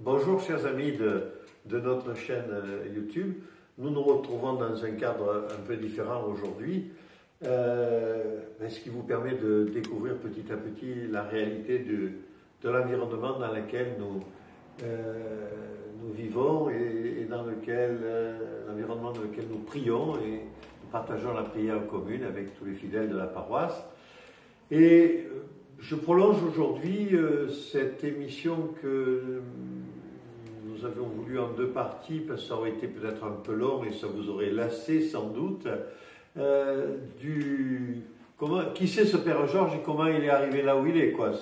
Bonjour chers amis de notre chaîne YouTube. Nous nous retrouvons dans un cadre un peu différent aujourd'hui, ce qui vous permet de découvrir petit à petit la réalité de l'environnement dans lequel nous vivons et dans l'environnement dans lequel nous prions et nous partageons la prière commune avec tous les fidèles de la paroisse. Et je prolonge aujourd'hui cette émission que nous avions voulu en deux parties, parce que ça aurait été peut-être un peu long et ça vous aurait lassé sans doute, qui c'est ce Père Georges et comment il est arrivé là où il est, quoi.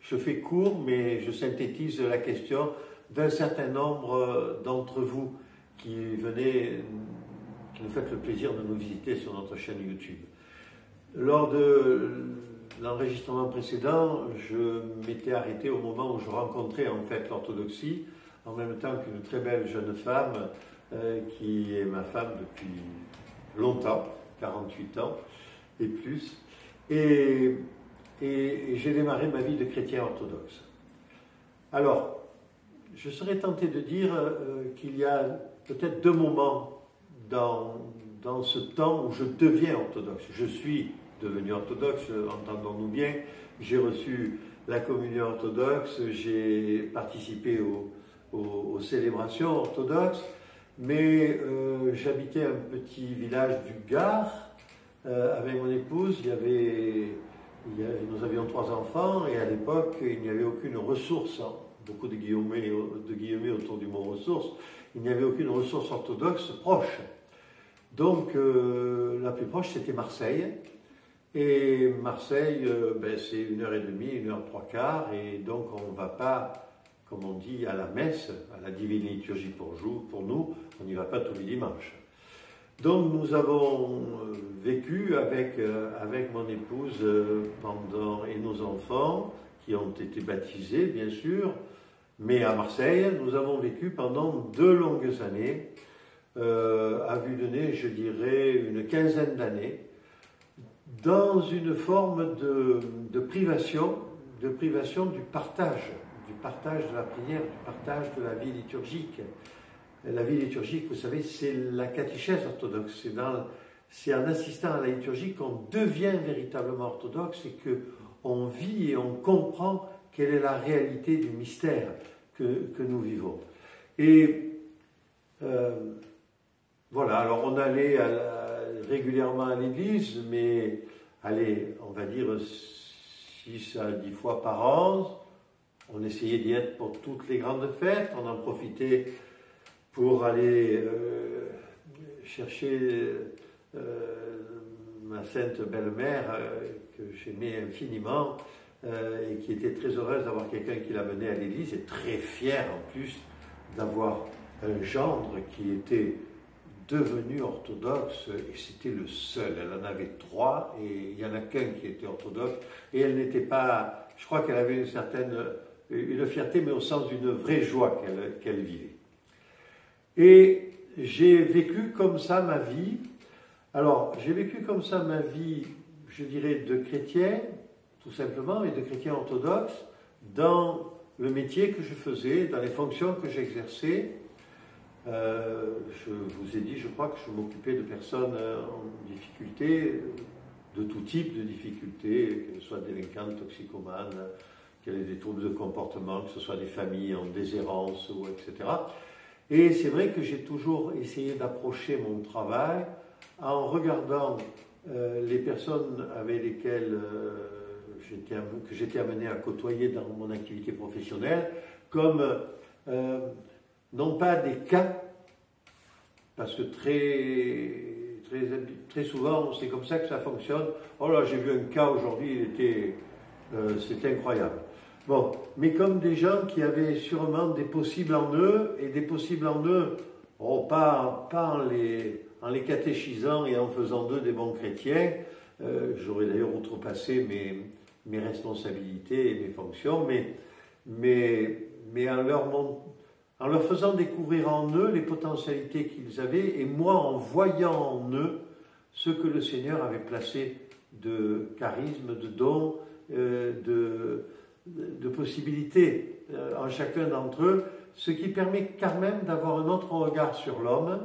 Je fais court, mais je synthétise la question d'un certain nombre d'entre vous qui nous faites le plaisir de nous visiter sur notre chaîne YouTube. Lors de l'enregistrement précédent, je m'étais arrêté au moment où je rencontrais en fait l'orthodoxie, en même temps qu'une très belle jeune femme qui est ma femme depuis longtemps, 48 ans et plus, et j'ai démarré ma vie de chrétien orthodoxe. Alors, je serais tenté de dire qu'il y a peut-être deux moments dans ce temps où je deviens orthodoxe. Je suis devenu orthodoxe, entendons-nous bien, j'ai reçu la communion orthodoxe, j'ai participé aux célébrations orthodoxes, mais j'habitais un petit village du Gard avec mon épouse. Nous avions 3 enfants et à l'époque il n'y avait aucune ressource, beaucoup de guillemets autour du mot ressource, il n'y avait aucune ressource orthodoxe proche. Donc la plus proche c'était Marseille. Et Marseille, c'est 1h30, 1h03, et donc on ne va pas, comme on dit, à la messe, à la divine liturgie pour nous, on n'y va pas tous les dimanches. Donc nous avons vécu avec mon épouse et nos enfants, qui ont été baptisés bien sûr, mais à Marseille, nous avons vécu pendant 2 longues années, à vue de nez, je dirais une quinzaine d'années, dans une forme de privation du partage de la prière, du partage de la vie liturgique. La vie liturgique, vous savez, c'est la catéchèse orthodoxe. C'est en assistant à la liturgie qu'on devient véritablement orthodoxe et qu'on vit et on comprend quelle est la réalité du mystère que nous vivons. Et voilà, alors on allait régulièrement à l'église, mais allez, on va dire 6 à 10 fois par an. On essayait d'y être pour toutes les grandes fêtes. On en profitait pour aller chercher ma sainte belle-mère que j'aimais infiniment et qui était très heureuse d'avoir quelqu'un qui la menait à l'église et très fière en plus d'avoir un gendre qui était devenu orthodoxe, et c'était le seul. Elle en avait 3 et il n'y en a qu'un qui était orthodoxe, et elle n'était pas, je crois qu'elle avait une fierté, mais au sens d'une vraie joie qu'elle vivait. Et j'ai vécu comme ça ma vie. Alors j'ai vécu comme ça ma vie, je dirais, de chrétien tout simplement, et de chrétien orthodoxe dans le métier que je faisais, dans les fonctions que j'exerçais. Je vous ai dit, je crois que je m'occupais de personnes en difficulté, de tout type de difficultés, que ce soit délinquantes, toxicomanes, qu'elles aient des troubles de comportement, que ce soit des familles en déshérence, etc. Et c'est vrai que j'ai toujours essayé d'approcher mon travail en regardant les personnes avec lesquelles que j'étais amené à côtoyer dans mon activité professionnelle comme non pas des cas, parce que très souvent, c'est comme ça que ça fonctionne. Oh là, j'ai vu un cas aujourd'hui, c'était incroyable. Bon, mais comme des gens qui avaient sûrement des possibles en eux, et des possibles en eux, pas en les catéchisant et en faisant d'eux des bons chrétiens. J'aurais d'ailleurs outrepassé mes responsabilités et mes fonctions, mais en leur faisant découvrir en eux les potentialités qu'ils avaient, et moi en voyant en eux ce que le Seigneur avait placé de charisme, de dons, de possibilités en chacun d'entre eux, ce qui permet quand même d'avoir un autre regard sur l'homme,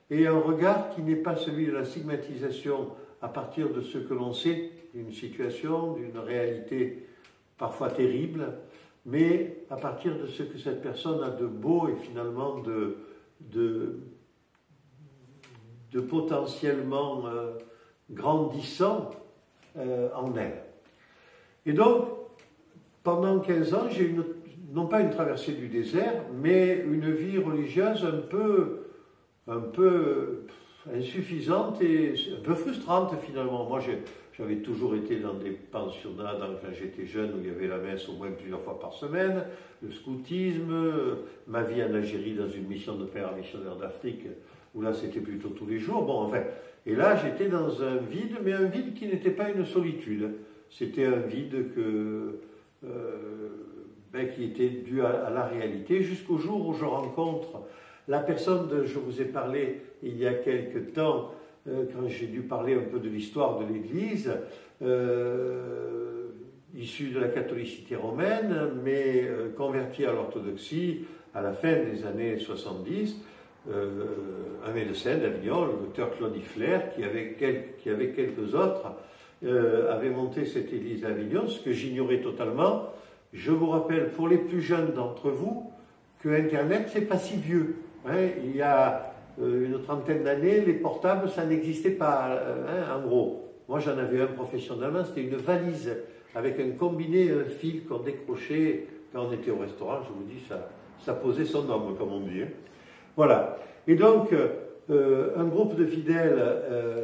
et un regard qui n'est pas celui de la stigmatisation à partir de ce que l'on sait d'une situation, d'une réalité parfois terrible, mais à partir de ce que cette personne a de beau et finalement de potentiellement grandissant en elle. Et donc, pendant 15 ans, j'ai eu non pas une traversée du désert, mais une vie religieuse un peu insuffisante et un peu frustrante finalement. Moi, j'avais toujours été dans des pensionnats quand j'étais jeune où il y avait la messe au moins plusieurs fois par semaine, le scoutisme, ma vie en Algérie dans une mission de père missionnaire d'Afrique où là c'était plutôt tous les jours. Bon, enfin, et là j'étais dans un vide, mais un vide qui n'était pas une solitude. C'était un vide qui était dû à la réalité, jusqu'au jour où je rencontre la personne dont je vous ai parlé il y a quelque temps, quand j'ai dû parler un peu de l'histoire de l'Église, issue de la catholicité romaine, mais convertie à l'orthodoxie à la fin des années 70, un médecin d'Avignon, le docteur Claude Ifler, qui avec quelques autres, avait monté cette église à Avignon, ce que j'ignorais totalement. Je vous rappelle, pour les plus jeunes d'entre vous, que Internet, c'est pas si vieux. Hein. Il y a une trentaine d'années, les portables, ça n'existait pas, en gros. Moi, j'en avais un professionnellement, c'était une valise avec un combiné, un fil qu'on décrochait quand on était au restaurant. Je vous dis, ça posait son nom, comme on dit. Hein. Voilà. Et donc, un groupe de fidèles,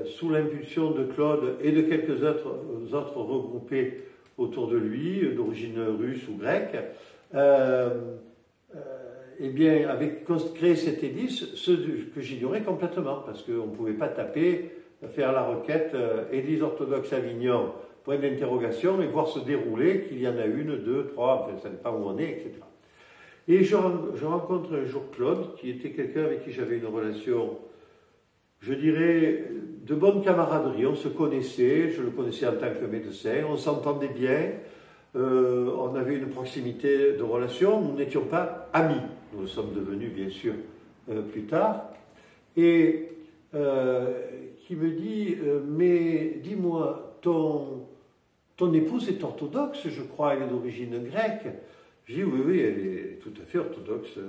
sous l'impulsion de Claude et de quelques autres regroupés autour de lui, d'origine russe ou grecque, eh bien, avait créé cette église, ce que j'ignorais complètement, parce qu'on ne pouvait pas taper, faire la requête Église orthodoxe Avignon, point d'interrogation, et voir se dérouler qu'il y en a une, deux, trois, enfin, ça ne dépend pas où on est, etc. Et je rencontre un jour Claude, qui était quelqu'un avec qui j'avais une relation, je dirais, de bonne camaraderie. On se connaissait, je le connaissais en tant que médecin, on s'entendait bien, on avait une proximité de relation, nous n'étions pas amis. Nous le sommes devenus, bien sûr, plus tard. Et qui me dit, mais dis-moi, ton épouse est orthodoxe, je crois, elle est d'origine grecque. Je dis, oui, elle est tout à fait orthodoxe.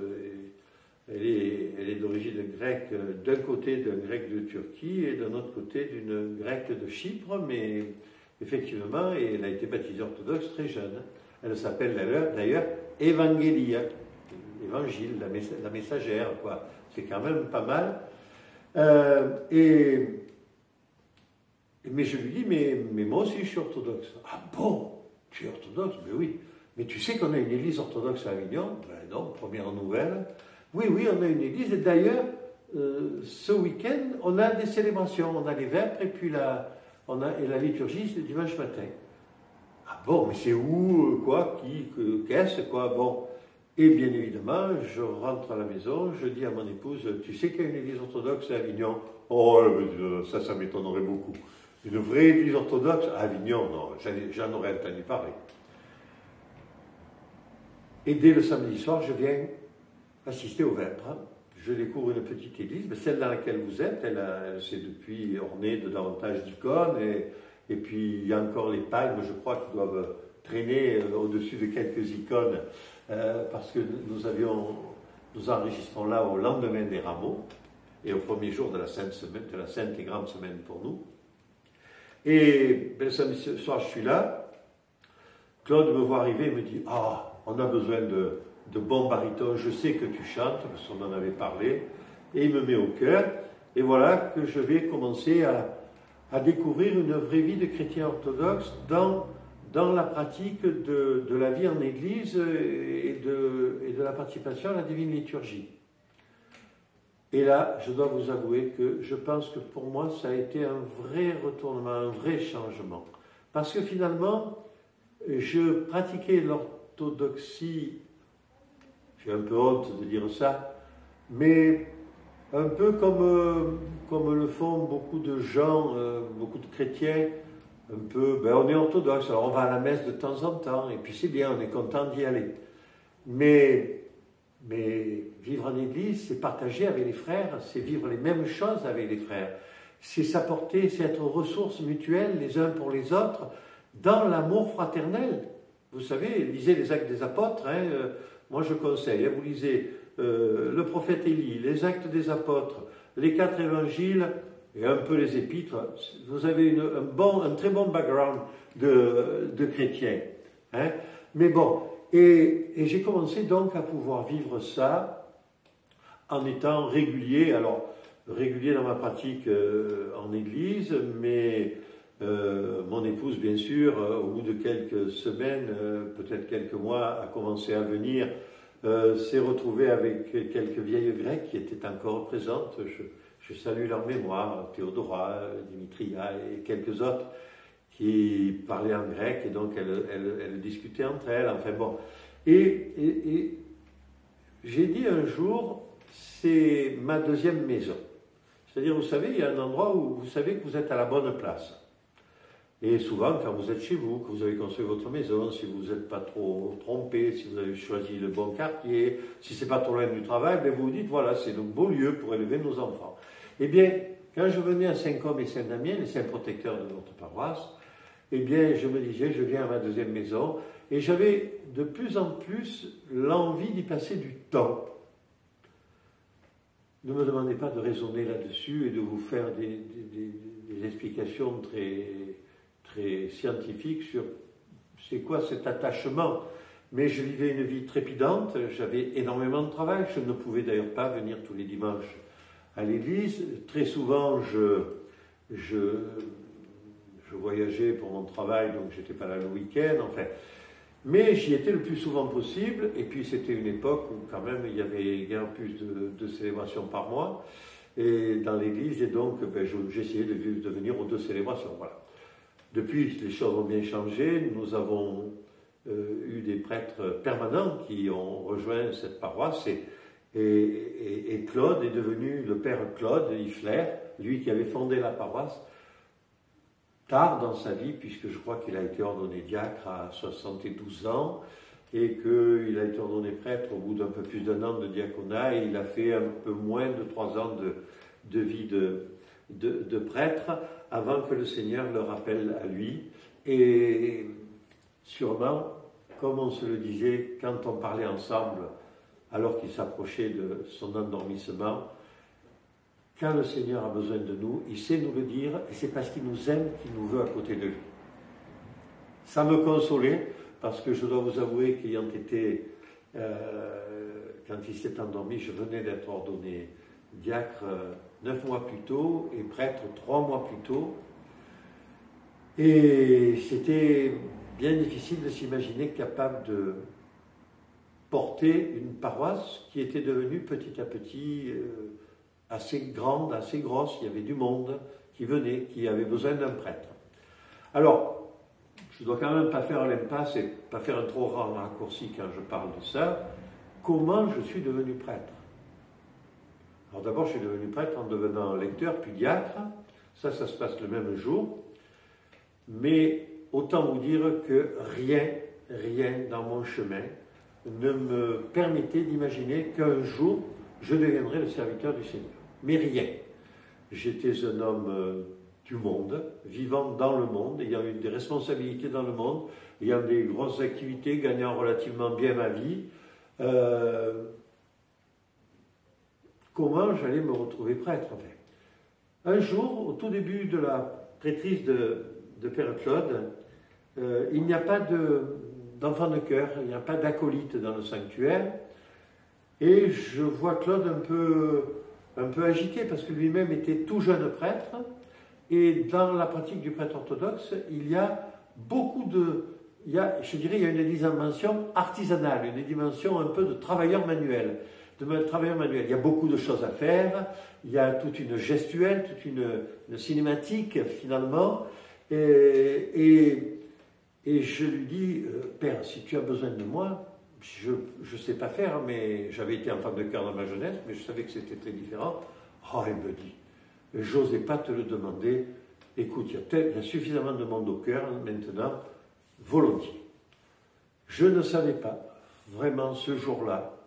Elle est d'origine grecque, d'un côté d'un grec de Turquie et d'un autre côté d'une grecque de Chypre, mais effectivement, elle a été baptisée orthodoxe très jeune. Elle s'appelle d'ailleurs Evangelia, l'évangile, la messagère, quoi. C'est quand même pas mal. Mais je lui dis, mais moi aussi je suis orthodoxe. Ah bon, tu es orthodoxe? Mais oui. Mais tu sais qu'on a une église orthodoxe à Avignon? Ben non, première nouvelle. Oui, on a une église. Et d'ailleurs, ce week-end, on a des célébrations. On a les vêpres et puis la liturgie, c'est le dimanche matin. Ah bon, mais c'est où, quoi, qui, qu'est-ce, quoi, bon. Et bien évidemment, je rentre à la maison, je dis à mon épouse, tu sais qu'il y a une église orthodoxe à Avignon? Oh, ça m'étonnerait beaucoup. Une vraie église orthodoxe à Avignon? Non, j'en aurais entendu parler. Et dès le samedi soir, je viens assister au vêpres. Je découvre une petite église, mais celle dans laquelle vous êtes, elle s'est depuis ornée de davantage d'icônes, et puis il y a encore les palmes, je crois, qui doivent traîner au-dessus de quelques icônes, parce que nous enregistrons là au lendemain des rameaux, et au premier jour de la sainte et grande semaine pour nous. Et le samedi soir, je suis là, Claude me voit arriver et me dit, on a besoin de bons barytons, je sais que tu chantes, parce qu'on en avait parlé, et il me met au cœur, et voilà que je vais commencer à découvrir une vraie vie de chrétien orthodoxe dans la pratique de la vie en Église et de la participation à la divine liturgie. Et là, je dois vous avouer que je pense que pour moi, ça a été un vrai retournement, un vrai changement. Parce que finalement, je pratiquais l'orthodoxie, j'ai un peu honte de dire ça, mais un peu comme le font beaucoup de gens, beaucoup de chrétiens, un peu, on est orthodoxe, alors on va à la messe de temps en temps, et puis c'est bien, on est content d'y aller. Mais vivre en Église, c'est partager avec les frères, c'est vivre les mêmes choses avec les frères. C'est s'apporter, c'est être ressources mutuelles les uns pour les autres dans l'amour fraternel. Vous savez, lisez les Actes des Apôtres, hein, moi je conseille, hein, vous lisez le prophète Élie, les Actes des Apôtres, les 4 évangiles et un peu les épîtres. Vous avez un très bon background de chrétien. Hein. Mais bon, et j'ai commencé donc à pouvoir vivre ça en étant régulier. Alors, régulier dans ma pratique en église, mais mon épouse, bien sûr, au bout de quelques semaines, peut-être quelques mois, a commencé à venir, s'est retrouvée avec quelques vieilles grecques qui étaient encore présentes. Je salue leur mémoire, Théodora, Dimitria et quelques autres qui parlaient en grec, et donc elles discutaient entre elles, enfin bon. Et j'ai dit un jour, c'est ma deuxième maison. C'est-à-dire, vous savez, il y a un endroit où vous savez que vous êtes à la bonne place. Et souvent, quand vous êtes chez vous, que vous avez construit votre maison, si vous n'êtes pas trop trompé, si vous avez choisi le bon quartier, si c'est pas trop loin du travail, ben vous vous dites, voilà, c'est le beau lieu pour élever nos enfants. Eh bien, quand je venais à Saint-Côme et Saint-Damien, les saints protecteurs de notre paroisse, eh bien, je me disais, je viens à ma deuxième maison, et j'avais de plus en plus l'envie d'y passer du temps. Ne me demandez pas de raisonner là-dessus et de vous faire des explications très scientifiques sur c'est quoi cet attachement. Mais je vivais une vie trépidante, j'avais énormément de travail, je ne pouvais d'ailleurs pas venir tous les dimanches à l'église. Très souvent, je voyageais pour mon travail, donc je n'étais pas là le week-end, enfin. Mais j'y étais le plus souvent possible, et puis c'était une époque où quand même il y avait bien plus de célébrations par mois et dans l'église, et donc ben, j'essayais de venir aux 2 célébrations. Voilà. Depuis, les choses ont bien changé, nous avons eu des prêtres permanents qui ont rejoint cette paroisse, et Claude est devenu le père Claude Ifler, lui qui avait fondé la paroisse, tard dans sa vie, puisque je crois qu'il a été ordonné diacre à 72 ans et qu'il a été ordonné prêtre au bout d'un peu plus d'1 an de diaconat, et il a fait un peu moins de 3 ans de vie de prêtre avant que le Seigneur le rappelle à lui. Et sûrement, comme on se le disait quand on parlait ensemble alors qu'il s'approchait de son endormissement, quand le Seigneur a besoin de nous, il sait nous le dire, et c'est parce qu'il nous aime qu'il nous veut à côté de lui. Ça me consolait, parce que je dois vous avouer qu'ayant été, quand il s'est endormi, je venais d'être ordonné diacre 9 mois plus tôt, et prêtre 3 mois plus tôt, et c'était bien difficile de s'imaginer capable de porter une paroisse qui était devenue petit à petit assez grande, assez grosse. Il y avait du monde qui venait, qui avait besoin d'un prêtre. Alors, je ne dois quand même pas faire l'impasse et pas faire un trop grand raccourci quand je parle de ça. Comment je suis devenu prêtre? Alors d'abord, je suis devenu prêtre en devenant lecteur, puis diacre. Ça se passe le même jour. Mais autant vous dire que rien dans mon chemin ne me permettait d'imaginer qu'un jour, je deviendrai le serviteur du Seigneur. Mais rien. J'étais un homme du monde, vivant dans le monde, ayant eu des responsabilités dans le monde, ayant des grosses activités, gagnant relativement bien ma vie. Comment j'allais me retrouver prêtre, en fait? Un jour, au tout début de la prêtrise de Père Claude, il n'y a pas d'enfant de chœur, il n'y a pas d'acolyte dans le sanctuaire. Et je vois Claude un peu agité, parce que lui-même était tout jeune prêtre, et dans la pratique du prêtre orthodoxe, il y a beaucoup je dirais, il y a une dimension artisanale, une dimension un peu de travailleur manuel. Il y a beaucoup de choses à faire, il y a toute une gestuelle, toute une cinématique finalement, et je lui dis, Père, si tu as besoin de moi, je ne sais pas faire, mais j'avais été enfant de chœur dans ma jeunesse, mais je savais que c'était très différent. Oh, il me dit, j'osais pas te le demander, écoute, il y a suffisamment de monde au chœur maintenant, volontiers. Je ne savais pas vraiment ce jour-là,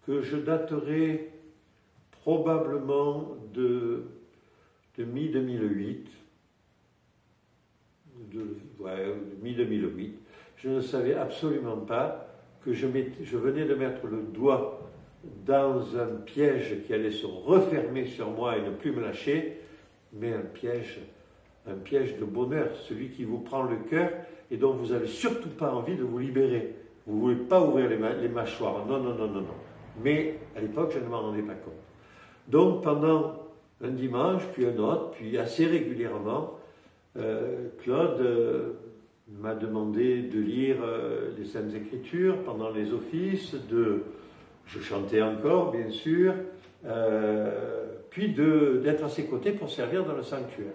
que je daterai probablement de mi-2008, mi-2008, je ne savais absolument pas que je venais de mettre le doigt dans un piège qui allait se refermer sur moi et ne plus me lâcher, mais un piège de bonheur, celui qui vous prend le cœur et dont vous n'avez surtout pas envie de vous libérer. Vous ne voulez pas ouvrir les mâchoires, non, non, non, non, non. Mais à l'époque, je ne m'en rendais pas compte. Donc pendant un dimanche, puis un autre, puis assez régulièrement, Claude m'a demandé de lire les Saintes Écritures pendant les offices, je chantais encore, bien sûr, puis d'être à ses côtés pour servir dans le sanctuaire.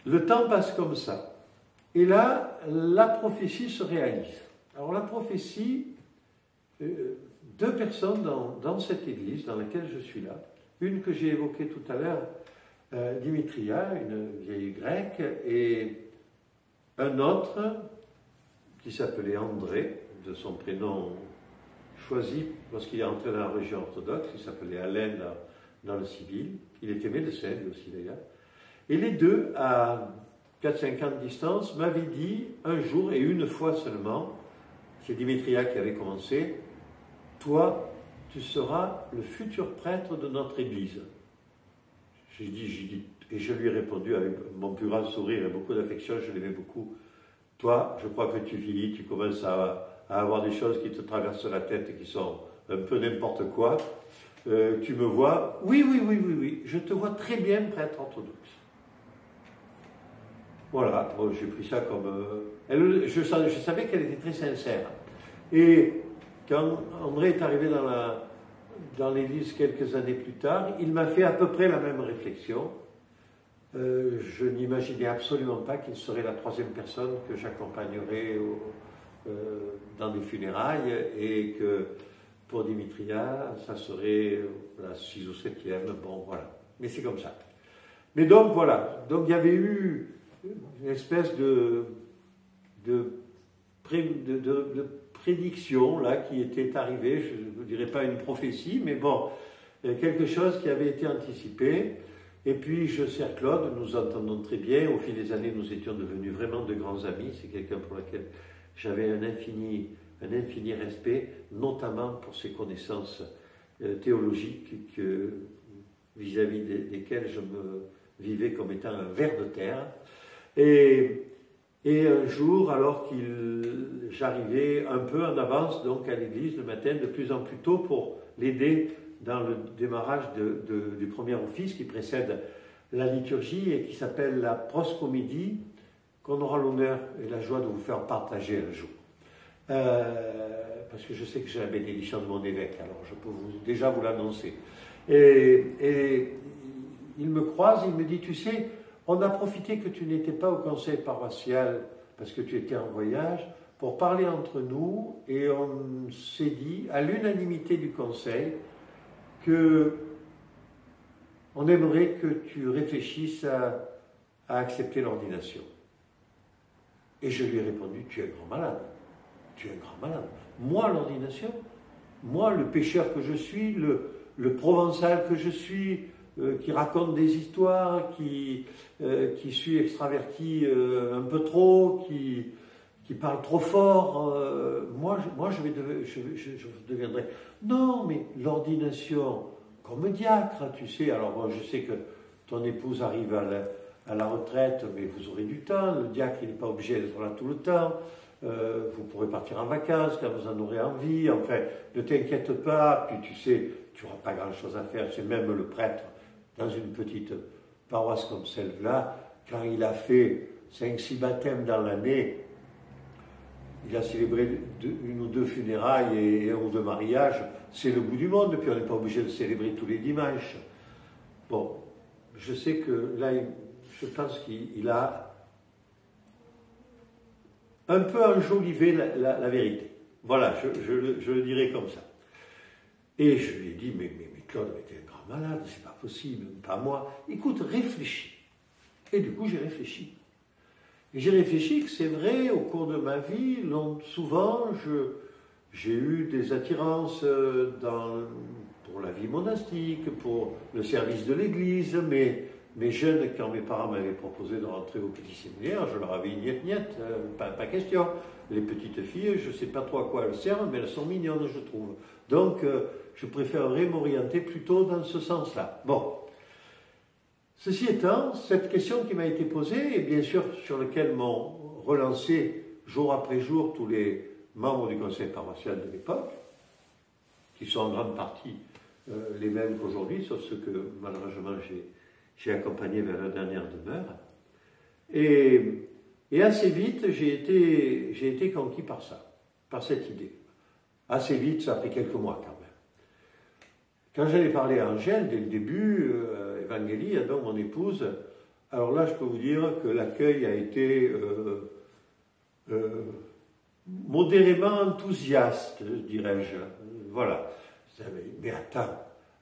Le temps passe comme ça. Et là, la prophétie se réalise. Alors la prophétie, deux personnes dans cette église dans laquelle je suis là, une que j'ai évoquée tout à l'heure, Dimitria, une vieille grecque, et un autre qui s'appelait André, de son prénom choisi lorsqu'il est entré dans la religion orthodoxe, il s'appelait Alain dans le civil, il était médecin lui aussi d'ailleurs, et les deux, à 4-5 ans de distance, m'avaient dit un jour et une fois seulement, c'est Dimitria qui avait commencé, toi, tu seras le futur prêtre de notre église. J'ai dit, et je lui ai répondu avec mon plus grand sourire et beaucoup d'affection, je l'aimais beaucoup. Toi, je crois que tu vieillis, tu commences à avoir des choses qui te traversent la tête et qui sont un peu n'importe quoi. Tu me vois, oui, je te vois très bien prêtre orthodoxe. Voilà, bon, j'ai pris ça comme... je savais qu'elle était très sincère. Et quand André est arrivé dans l'église quelques années plus tard, il m'a fait à peu près la même réflexion. Je n'imaginais absolument pas qu'il serait la troisième personne que j'accompagnerais dans des funérailles et que pour Dimitria, ça serait la 6 ou 7e, bon voilà. Mais c'est comme ça. Mais donc voilà, donc il y avait eu une espèce de prédiction là qui était arrivée, je ne dirais pas une prophétie, mais bon, quelque chose qui avait été anticipé. Et puis je sers Claude, nous entendons très bien, au fil des années nous étions devenus vraiment de grands amis, c'est quelqu'un pour lequel j'avais un infini respect, notamment pour ses connaissances théologiques vis-à-vis desquelles je me vivais comme étant un ver de terre. Et un jour, alors j'arrivais un peu en avance donc à l'église le matin, de plus en plus tôt pour l'aider dans le démarrage du premier office qui précède la liturgie et qui s'appelle la proscomédie, qu'on aura l'honneur et la joie de vous faire partager un jour. Parce que je sais que j'ai la bénédiction de mon évêque, alors je peux déjà vous l'annoncer. Et il me croise, il me dit, tu sais, on a profité que tu n'étais pas au conseil paroissial parce que tu étais en voyage pour parler entre nous et on s'est dit, à l'unanimité du conseil, que on aimerait que tu réfléchisses à accepter l'ordination. Et je lui ai répondu, tu es un grand malade. Tu es un grand malade. Moi, l'ordination, moi, le pécheur que je suis, le provençal que je suis, qui raconte des histoires, qui suis extraverti un peu trop, qui parle trop fort, moi je deviendrai... Non, mais l'ordination, comme diacre, tu sais, alors bon, je sais que ton épouse arrive à la retraite, mais vous aurez du temps, le diacre, il n'est pas obligé d'être là tout le temps, vous pourrez partir en vacances quand vous en aurez envie, enfin, ne t'inquiète pas, puis tu sais, tu n'auras pas grand-chose à faire, c'est même le prêtre, dans une petite paroisse comme celle-là, quand il a fait 5-6 baptêmes dans l'année, il a célébré une ou deux funérailles et un ou deux mariages, c'est le bout du monde, puis on n'est pas obligé de célébrer tous les dimanches. Bon, je sais que là, je pense qu'il a un peu enjolivé la vérité. Voilà, je le dirais comme ça. Et je lui ai dit, mais Claude était un grand malade, c'est pas possible, pas moi. Écoute, réfléchis. Et du coup, j'ai réfléchi. Et j'ai réfléchi que c'est vrai, au cours de ma vie, souvent, j'ai eu des attirances pour la vie monastique, pour le service de l'Église, mais mes jeunes, quand mes parents m'avaient proposé de rentrer au petit séminaire, je leur avais dit niet, pas question. Les petites filles, je ne sais pas trop à quoi elles servent, mais elles sont mignonnes, je trouve. Donc, je préférerais m'orienter plutôt dans ce sens-là. Bon. Ceci étant, cette question qui m'a été posée, et bien sûr sur laquelle m'ont relancé jour après jour tous les membres du conseil paroissial de l'époque, qui sont en grande partie les mêmes qu'aujourd'hui, sauf ceux que malheureusement j'ai accompagnés vers la dernière demeure. Et assez vite, j'ai été conquis par ça, par cette idée. Assez vite, ça a pris quelques mois quand même. Quand j'allais parler à Angèle, dès le début, Evangélie, donc mon épouse, alors là, je peux vous dire que l'accueil a été modérément enthousiaste, dirais-je. Voilà. Mais attends,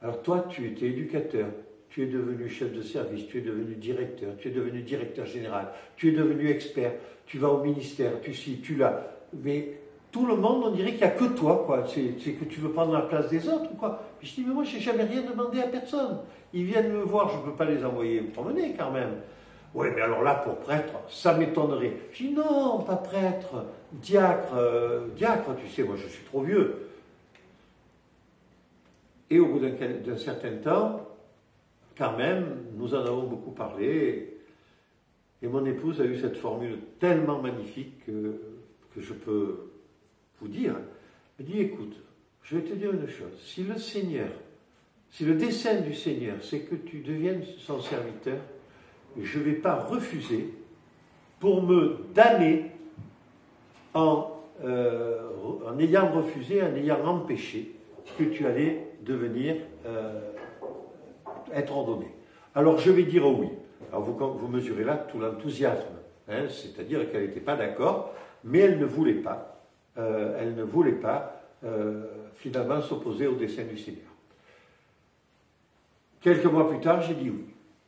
alors toi, tu étais éducateur, tu es devenu chef de service, tu es devenu directeur, tu es devenu directeur général, tu es devenu expert, tu vas au ministère, tu ci, tu là. Mais tout le monde, on dirait qu'il n'y a que toi, quoi. C'est que tu veux prendre la place des autres, quoi. Puis je dis, mais moi, je n'ai jamais rien demandé à personne. Ils viennent me voir, je ne peux pas les envoyer me promener, quand même. Oui, mais alors là, pour prêtre, ça m'étonnerait. Je dis, non, pas prêtre, diacre, tu sais, moi, je suis trop vieux. Et au bout d'un certain temps, quand même, nous en avons beaucoup parlé. Et mon épouse a eu cette formule tellement magnifique que je peux vous dire. Elle dit, écoute, je vais te dire une chose. Si le dessein du Seigneur, c'est que tu deviennes son serviteur, je ne vais pas refuser pour me damner en ayant refusé, en ayant empêché que tu allais devenir être ordonné. Alors je vais dire oui. Alors vous mesurez là tout l'enthousiasme, hein, c'est-à-dire qu'elle n'était pas d'accord, mais elle ne voulait pas finalement s'opposer au dessein du Seigneur. Quelques mois plus tard, j'ai dit oui.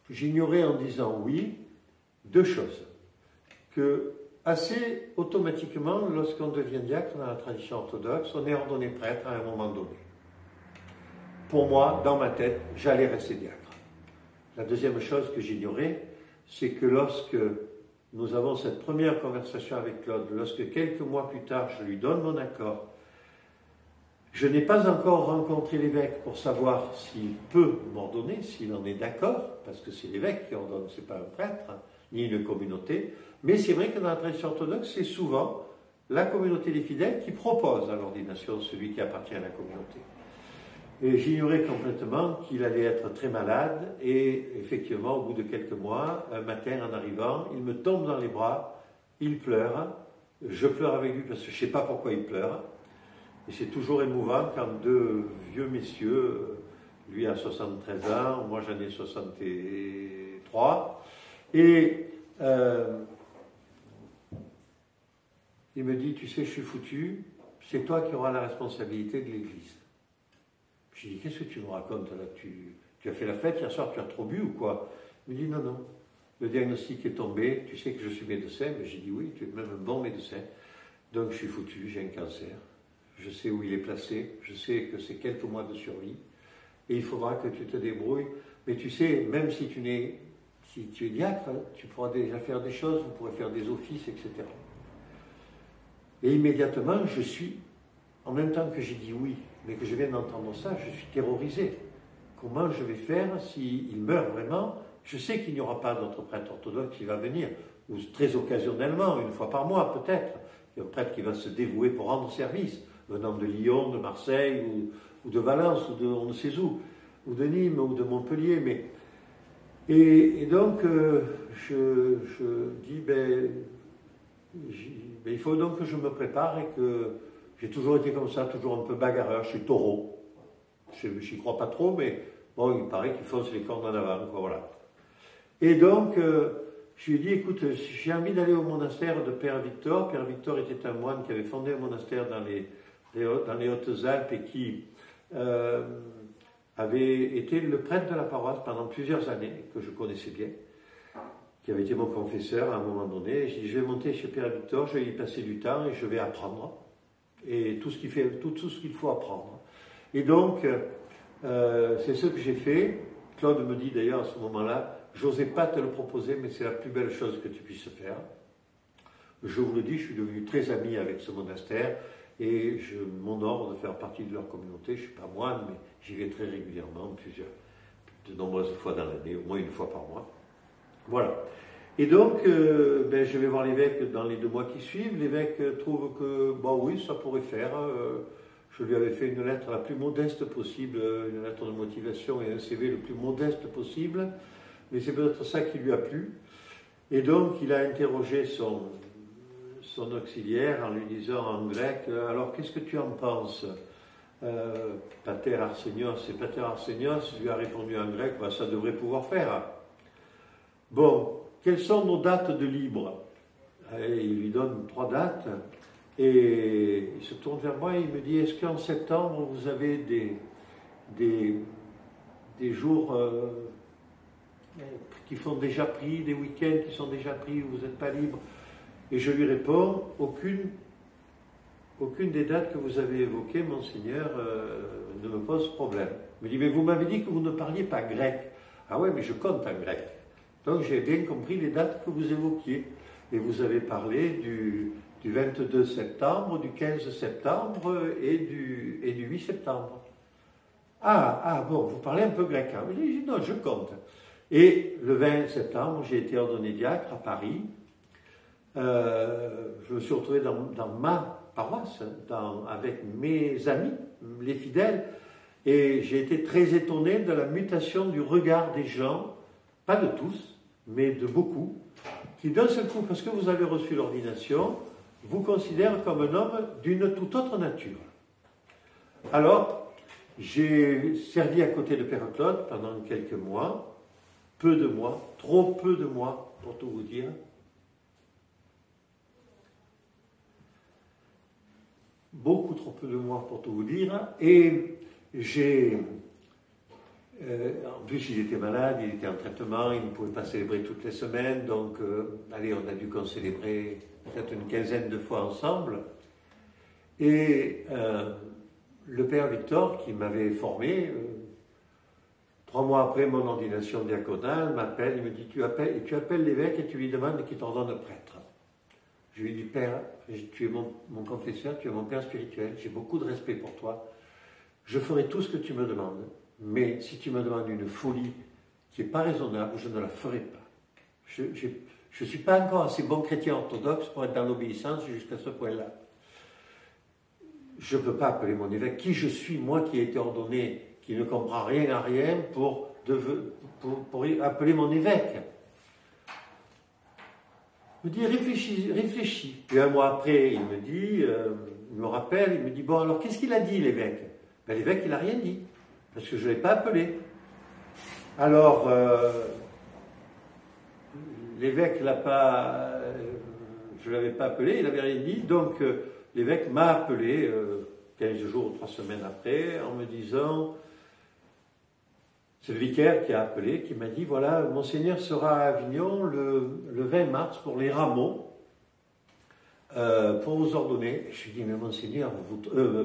J'ignorais en disant oui deux choses. Que assez automatiquement, lorsqu'on devient diacre dans la tradition orthodoxe, on est ordonné prêtre à un moment donné. Pour moi, dans ma tête, j'allais rester diacre. La deuxième chose que j'ignorais, c'est que lorsque nous avons cette première conversation avec Claude, lorsque quelques mois plus tard, je lui donne mon accord, je n'ai pas encore rencontré l'évêque pour savoir s'il peut m'ordonner, s'il en est d'accord, parce que c'est l'évêque qui ordonne, ce n'est pas un prêtre, ni une communauté, mais c'est vrai que dans la tradition orthodoxe, c'est souvent la communauté des fidèles qui propose à l'ordination celui qui appartient à la communauté. Et j'ignorais complètement qu'il allait être très malade, et effectivement, au bout de quelques mois, un matin en arrivant, il me tombe dans les bras, il pleure, je pleure avec lui parce que je ne sais pas pourquoi il pleure, et c'est toujours émouvant quand deux vieux messieurs, lui a 73 ans, moi j'en ai 63, et il me dit, tu sais, je suis foutu, c'est toi qui auras la responsabilité de l'Église. Je lui dis, qu'est-ce que tu me racontes là, tu as fait la fête hier soir, tu as trop bu ou quoi? Il me dit, non, non, le diagnostic est tombé, tu sais que je suis médecin, mais j'ai dit oui, tu es même un bon médecin, donc je suis foutu, j'ai un cancer, je sais où il est placé, je sais que c'est quelques mois de survie, et il faudra que tu te débrouilles, mais tu sais, même si tu es diacre, tu pourras déjà faire des choses, vous pourrez faire des offices, etc. Et immédiatement, je suis, en même temps que j'ai dit oui, mais que je viens d'entendre ça, je suis terrorisé. Comment je vais faire s'il meurt vraiment? Je sais qu'il n'y aura pas d'autre prêtre orthodoxe qui va venir, ou très occasionnellement, une fois par mois peut-être. Il y a un prêtre qui va se dévouer pour rendre service, venant de Lyon, de Marseille, ou de Valence, ou de on ne sait où, ou de Nîmes, ou de Montpellier. Mais... Et donc, je dis, il faut donc que je me prépare et que j'ai toujours été comme ça, toujours un peu bagarreur, je suis taureau. Je n'y crois pas trop, mais bon, il paraît qu'il fonce les cornes en avant, quoi, voilà. Et donc, je lui ai dit, écoute, j'ai envie d'aller au monastère de Père Victor. Père Victor était un moine qui avait fondé un monastère dans les Hautes-Alpes et qui avait été le prêtre de la paroisse pendant plusieurs années, que je connaissais bien. qui avait été mon confesseur à un moment donné. J'ai dit, je vais monter chez Père Victor, je vais y passer du temps et je vais apprendre. Et tout ce qu'il faut apprendre. Et donc, c'est ce que j'ai fait. Claude me dit d'ailleurs à ce moment-là, j'osais pas te le proposer, mais c'est la plus belle chose que tu puisses faire. Je vous le dis, je suis devenu très ami avec ce monastère et je m'honore de faire partie de leur communauté. Je ne suis pas moine, mais j'y vais très régulièrement, de nombreuses fois dans l'année, au moins une fois par mois. Voilà. Et donc, je vais voir l'évêque dans les 2 mois qui suivent. L'évêque trouve que, bon oui, ça pourrait faire. Je lui avais fait une lettre la plus modeste possible, une lettre de motivation et un CV le plus modeste possible. Mais c'est peut-être ça qui lui a plu. Et donc, il a interrogé son auxiliaire en lui disant en grec, alors qu'est-ce que tu en penses Pater Arsenios, et Pater Arsenios lui a répondu en grec, bah, ça devrait pouvoir faire. Bon, quelles sont nos dates de libre? Et il lui donne 3 dates, et il se tourne vers moi et il me dit, est-ce qu'en septembre vous avez des jours qui sont déjà pris, des week-ends qui sont déjà pris, où vous n'êtes pas libre? Et je lui réponds, aucune des dates que vous avez évoquées, Monseigneur, ne me pose problème. Il me dit, mais vous m'avez dit que vous ne parliez pas grec. Ah ouais, mais je compte en grec. Donc j'ai bien compris les dates que vous évoquiez. Et vous avez parlé du 22 septembre, du 15 septembre et du 8 septembre. Ah bon, vous parlez un peu grec. Hein? Je dis, non, je compte. Et le 20 septembre, j'ai été ordonné diacre à Paris. Je me suis retrouvé dans ma paroisse, avec mes amis, les fidèles, et j'ai été très étonné de la mutation du regard des gens, pas de tous, mais de beaucoup, qui d'un seul coup, parce que vous avez reçu l'ordination, vous considèrent comme un homme d'une toute autre nature. Alors, j'ai servi à côté de Père Claude pendant quelques mois, peu de mois, trop peu de mois, pour tout vous dire. Beaucoup trop peu de mois pour tout vous dire, et en plus il était malade, il était en traitement, il ne pouvait pas célébrer toutes les semaines, donc on a dû célébrer peut-être une quinzaine de fois ensemble, et le Père Victor, qui m'avait formé, 3 mois après mon ordination diaconale, m'appelle, il me dit, tu appelles l'évêque et tu lui demandes qu'il t'ordonne prêtre. Je lui dis, Père, tu es mon confesseur, tu es mon père spirituel, j'ai beaucoup de respect pour toi. Je ferai tout ce que tu me demandes, mais si tu me demandes une folie qui n'est pas raisonnable, je ne la ferai pas. Je ne suis pas encore assez bon chrétien orthodoxe pour être dans l'obéissance jusqu'à ce point-là. Je ne peux pas appeler mon évêque. Qui je suis, moi qui ai été ordonné, qui ne comprend rien à rien, pour appeler mon évêque? Il me dit, réfléchis. Puis 1 mois après, il me rappelle, il me dit, bon, alors qu'est-ce qu'il a dit, l'évêque? Ben, l'évêque, il n'a rien dit, parce que je ne l'ai pas appelé. Alors, l'évêque je ne l'avais pas appelé, il n'avait rien dit, donc l'évêque m'a appelé 15 jours ou 3 semaines après, en me disant, c'est le vicaire qui a appelé, qui m'a dit, voilà, Monseigneur sera à Avignon le 20 mars pour les rameaux, pour vous ordonner. Je lui ai dit, mais Monseigneur,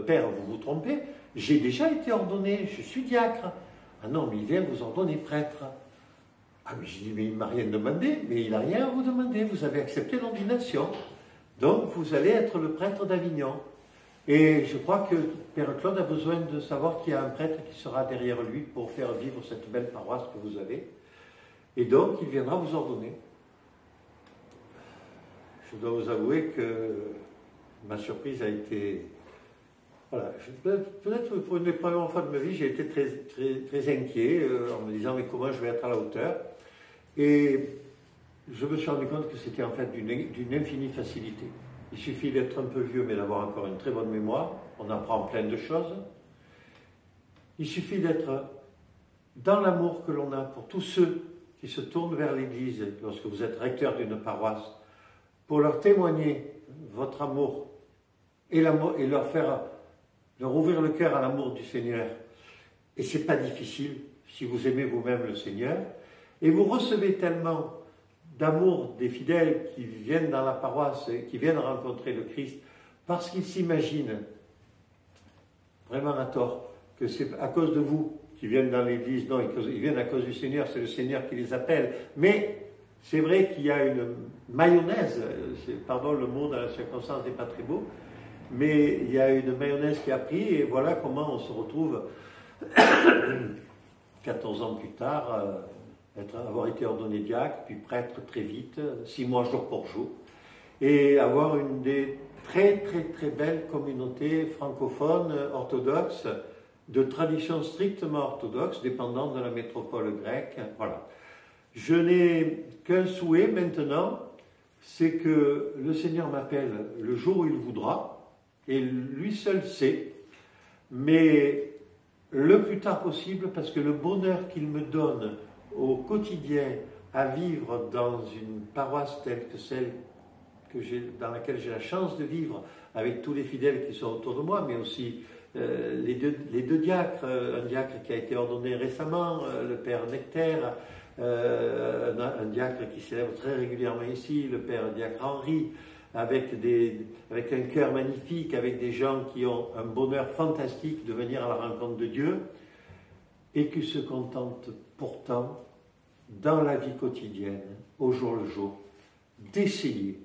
Père, vous vous trompez, j'ai déjà été ordonné, je suis diacre. Ah non, mais il vient vous ordonner prêtre. Ah mais j'ai dit, mais il ne m'a rien demandé, mais il n'a rien à vous demander, vous avez accepté l'ordination. Donc vous allez être le prêtre d'Avignon. Et je crois que Père Claude a besoin de savoir qu'il y a un prêtre qui sera derrière lui pour faire vivre cette belle paroisse que vous avez. Et donc, il viendra vous ordonner. Je dois vous avouer que ma surprise a été... Voilà, peut-être pour une des premières fois de ma vie, j'ai été très, très, très inquiet en me disant, mais comment je vais être à la hauteur? Et je me suis rendu compte que c'était en fait d'une infinie facilité. Il suffit d'être un peu vieux, mais d'avoir encore une très bonne mémoire. On apprend plein de choses. Il suffit d'être dans l'amour que l'on a pour tous ceux qui se tournent vers l'Église lorsque vous êtes recteur d'une paroisse, pour leur témoigner votre amour et leur ouvrir le cœur à l'amour du Seigneur. Et ce n'est pas difficile si vous aimez vous-même le Seigneur. Et vous recevez tellement d'amour des fidèles qui viennent dans la paroisse, qui viennent rencontrer le Christ, parce qu'ils s'imaginent, vraiment à tort, que c'est à cause de vous qu'ils viennent dans l'église. Non, ils viennent à cause du Seigneur, c'est le Seigneur qui les appelle. Mais c'est vrai qu'il y a une mayonnaise, pardon le mot dans la circonstance n'est pas très beau, mais il y a une mayonnaise qui a pris, et voilà comment on se retrouve 14 ans plus tard, avoir été ordonné diacre, puis prêtre très vite, 6 mois jour pour jour, et avoir une des très très très belles communautés francophones orthodoxes, de tradition strictement orthodoxe, dépendant de la métropole grecque. Voilà. Je n'ai qu'un souhait maintenant, c'est que le Seigneur m'appelle le jour où il voudra, et lui seul sait, mais le plus tard possible, parce que le bonheur qu'il me donne au quotidien à vivre dans une paroisse telle que celle dans laquelle j'ai la chance de vivre, avec tous les fidèles qui sont autour de moi, mais aussi les deux diacres, un diacre qui a été ordonné récemment, le père Nectaire, un diacre qui célèbre très régulièrement ici, le père diacre Henri, avec un cœur magnifique, avec des gens qui ont un bonheur fantastique de venir à la rencontre de Dieu, et qui se contentent pourtant, dans la vie quotidienne, au jour le jour, d'essayer,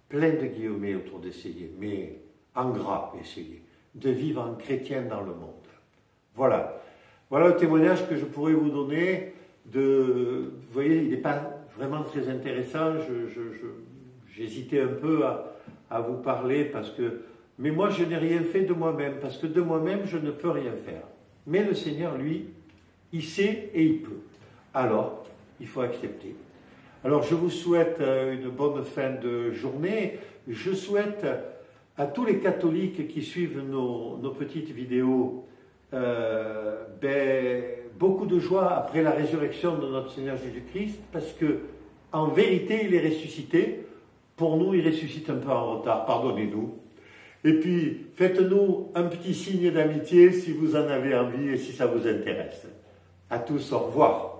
plein de guillemets autour d'essayer, mais en gras essayer, de vivre en chrétien dans le monde. Voilà. Voilà le témoignage que je pourrais vous donner. Vous voyez, il n'est pas vraiment très intéressant. J'hésitais un peu à vous parler mais moi je n'ai rien fait de moi-même, parce que de moi-même je ne peux rien faire. Mais le Seigneur, lui, il sait et il peut. Alors, il faut accepter. Alors je vous souhaite une bonne fin de journée. Je souhaite à tous les catholiques qui suivent nos petites vidéos beaucoup de joie après la résurrection de notre Seigneur Jésus-Christ, parce que en vérité il est ressuscité. Pour nous, il ressuscite un peu en retard, pardonnez-nous. Et puis, faites-nous un petit signe d'amitié si vous en avez envie et si ça vous intéresse. À tous, au revoir.